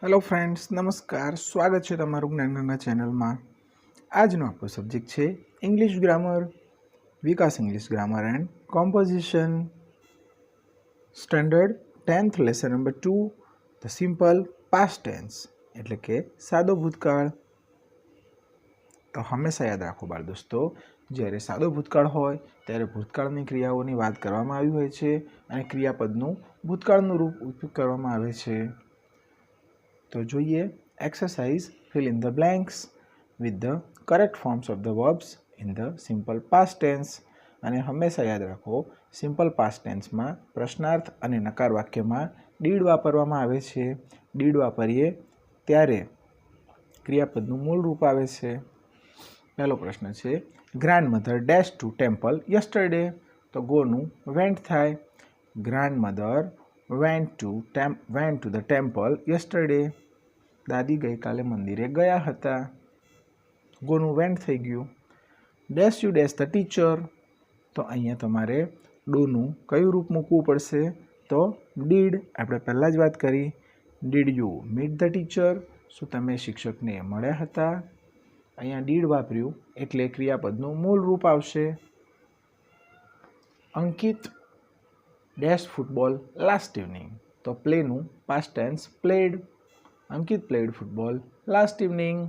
Hello friends, નમસ્કાર. સ્વાગત છે તમારું જ્ઞાનગંગા ચેનલમાં. આજનો આપણો સબ્જેક્ટ છે English grammar, Vikas English grammar and composition, standard 10th lesson number 2, the simple past tense, એટલે કે સાદો ભૂતકાળ. તો હંમેશા યાદ રાખો બાળ દોસ્તો, જ્યારે સાદો ભૂતકાળ હોય ત્યારે ભૂતકાળની ક્રિયાઓની વાત કરવામાં આવી હોય છે અને ક્રિયાપદનું ભૂતકાળનું રૂપ ઉપયોગ કરવામાં આવે છે. તો જોઈએ exercise fill in the blanks with the correct forms of the verbs in the simple past tense. અને હંમેશા યાદ રાખો, સિમ્પલ પાસ્ટ ટેન્સમાં પ્રશ્નાર્થ અને નકાર વાક્યમાં ડીડ વાપરવામાં આવે છે. ડીડ વાપરીએ ત્યારે ક્રિયાપદનું મૂળ રૂપ આવે છે. પહેલો પ્રશ્ન છે, grand mother dash to temple yesterday. તો ગોનું વેન્ટ થાય. Grand mother went to the temple yesterday. દાદી ગઈકાલે મંદિરે ગયા હતા. ગોનું વેન્ટ થઈ ગયું. Dash you dash the teacher. તો અહીંયા તમારે ડુનું કયું રૂપ મૂકવું પડશે? તો ડીડ. આપણે પહેલાં જ વાત કરી. Did you meet the teacher. શું તમે શિક્ષકને મળ્યા હતા? અહીંયા ડીડ વાપર્યું એટલે ક્રિયાપદનું મૂળ રૂપ આવશે. Ankit dash football last evening. તો પ્લેનું past tense played. Ankit played football last evening.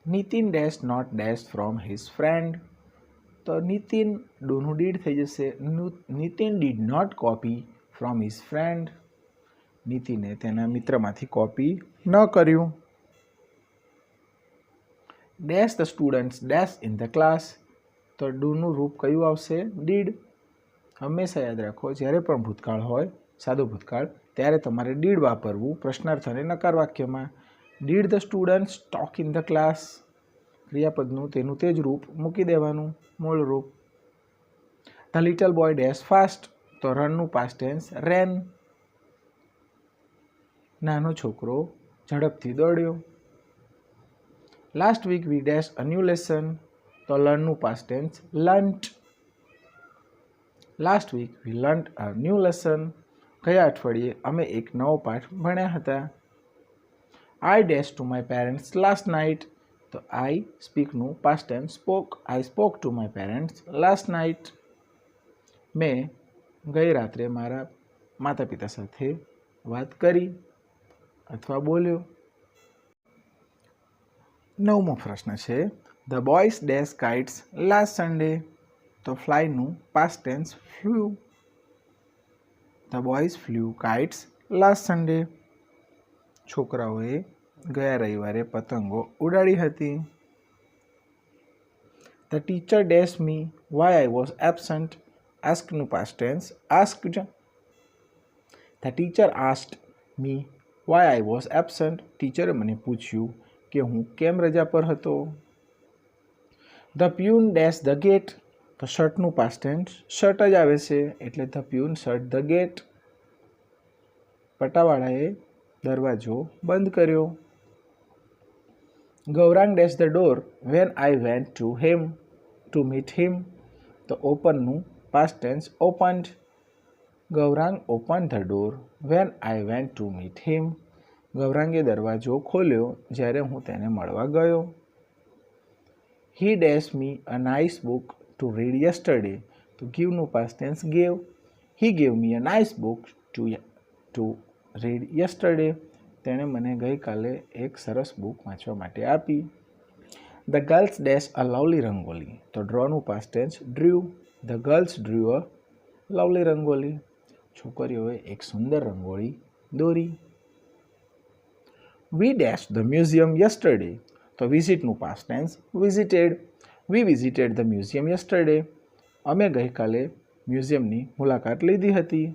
Nitin dash not dash from his friend. તો નીતિન ડુનું ડીડ થઈ જશે. Nitin did not copy from his friend. નીતિને તેના મિત્રમાંથી કોપી ન કર્યું. Dash the students dash in the class. તો ડુનું રૂપ કયું આવશે? ડીડ. હંમેશા યાદ રાખો, જ્યારે પણ ભૂતકાળ હોય, સાદો ભૂતકાળ, ત્યારે તમારે ડીડ વાપરવું પ્રશ્નાર્થ અને નકાર વાક્યમાં. Did the students talk in the class. ક્રિયાપદનું તેનું તે જ રૂપ મૂકી દેવાનું, મૂળ રૂપ. The little boy dash fast. તો રનનું પાસ્ટ ટેન્સ રેન. નાનો છોકરો ઝડપથી દોડ્યો. Last week we dash a new lesson. તો લર્નનું past tense learnt. Last week we learnt a new lesson. ગયા અઠવાડિયે અમે એક નવો પાઠ ભણ્યા હતા. I dash to my parents last night. તો આઈ સ્પીકનું past tense spoke. I spoke to my parents last night. મેં ગઈ રાત્રે મારા માતા પિતા સાથે વાત કરી અથવા બોલ્યો. 9મો પ્રશ્ન છે, the boys dash kites last Sunday. તો ફ્લાયનું past tense flew. The boys flew kites last Sunday. છોકરાઓએ ગયા રવિવારે પતંગો ઉડાડી હતી. The teacher dash me why I was absent. આસ્કનું past tense asked. The teacher asked me why I was absent. ટીચરે મને પૂછ્યું કે હું કેમ રજા પર હતો. The peon dash the gate. તો શર્ટનું પાસ્ટ ટેન્સ શર્ટ જ આવે છે, એટલે the peon shut the gate. પટાવાળાએ દરવાજો બંધ કર્યો. Gaurang dash the door when I went to meet him. તો ઓપનનું past tense opened. Gaurang open the door when I went to meet him. ગૌરાંગે દરવાજો ખોલ્યો જ્યારે હું તેને મળવા ગયો. He dash me a nice book to read yesterday. તો ગીવનું past tense gave. He gave me a nice book to read yesterday. તેણે મને ગઈકાલે એક સરસ બુક વાંચવા માટે આપી. The girls dash a lovely rangoli. તો ડ્રોનું past tense drew. The girls drew a lovely rangoli. છોકરીઓએ એક સુંદર રંગોળી દોરી. We dash the museum yesterday. તો વિઝિટનું past tense visited. We visited the museum yesterday. અમે ગઈકાલે મ્યુઝિયમની મુલાકાત લીધી હતી.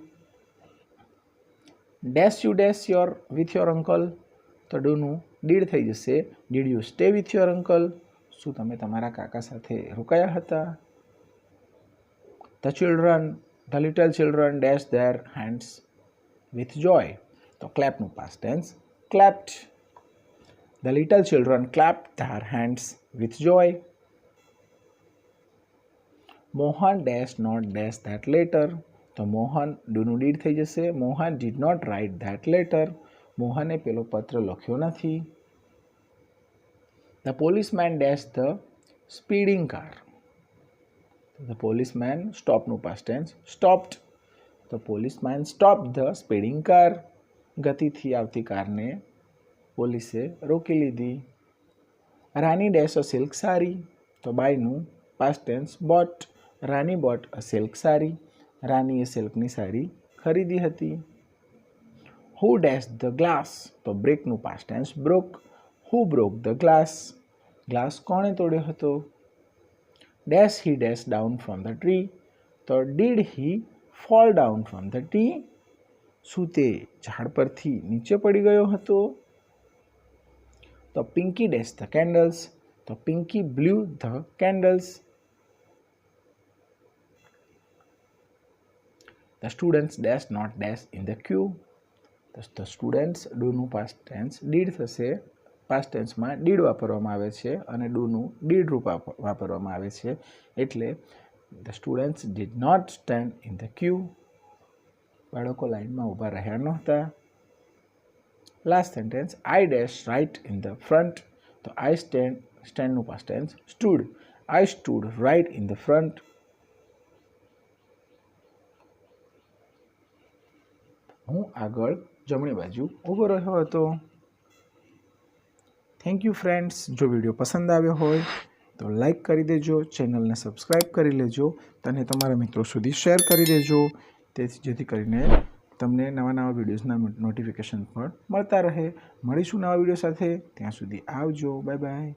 Dash you dash with your uncle. તો ડુનું ડીડ થઈ જશે. Did you stay with your uncle. શું તમે તમારા કાકા સાથે રોકાયા હતા? The little children dash their hands with joy. તો ક્લેપનું past tense clapped. The little children clapped their hands with joy. Mohan dash not dash that letter. તો મોહન ડુનું ડીડ થઈ જશે. Mohan did not write that letter. મોહને પેલો પત્ર લખ્યો નથી. The policeman dash the speeding car. The policeman સ્ટોપનું past tense stopped. The policeman stop the speeding car. ગતિથી આવતી કારને પોલીસે રોકી લીધી. રાની ડેશ અ સિલ્ક સાડી. તો બાયનું past tense bought. Rani bought a silk sari. રાનીએ સિલ્કની સાડી ખરીદી હતી. Who dash the glass. તો બ્રેકનું past tense broke. Who broke the glass. Glass કોણે તોડ્યો હતો? Dash he dash down from the tree. તો did he fall down from the tree. શું તે ઝાડ પરથી નીચે પડી ગયો હતો? તો પિંકી ડેશ ધ કેન્ડલ્સ. તો Pinky blew the candles. The students dash not dash in the queue. The students ડુનું પાસ્ટ ટેન્સ ડીડ થશે. પાસ્ટ ટેન્સમાં ડીડ વાપરવામાં આવે છે અને ડુનું ડીડ રૂપ વાપરવામાં આવે છે. એટલે the students did not stand in the queue. બાળકો લાઇનમાં ઊભા રહ્યા નહોતા. Last sentence I dash right in the front. તો આઈ સ્ટેન્ડનું past tense stood. I stood right in the front. હું આગળ જમણી બાજુ ઊભો રહ્યો હતો. Thank you friends. જો વિડીયો પસંદ આવ્યો હોય તો લાઈક કરી દેજો, ચેનલને સબસ્ક્રાઈબ કરી લેજો અને તમારા મિત્રો સુધી શેર કરી દેજો, જેથી કરીને તમને નવા વિડીયોઝના નોટિફિકેશન પણ મળતા રહે. મળીશું નવા વિડીયો સાથે. ત્યાં સુધી આવજો. Bye bye.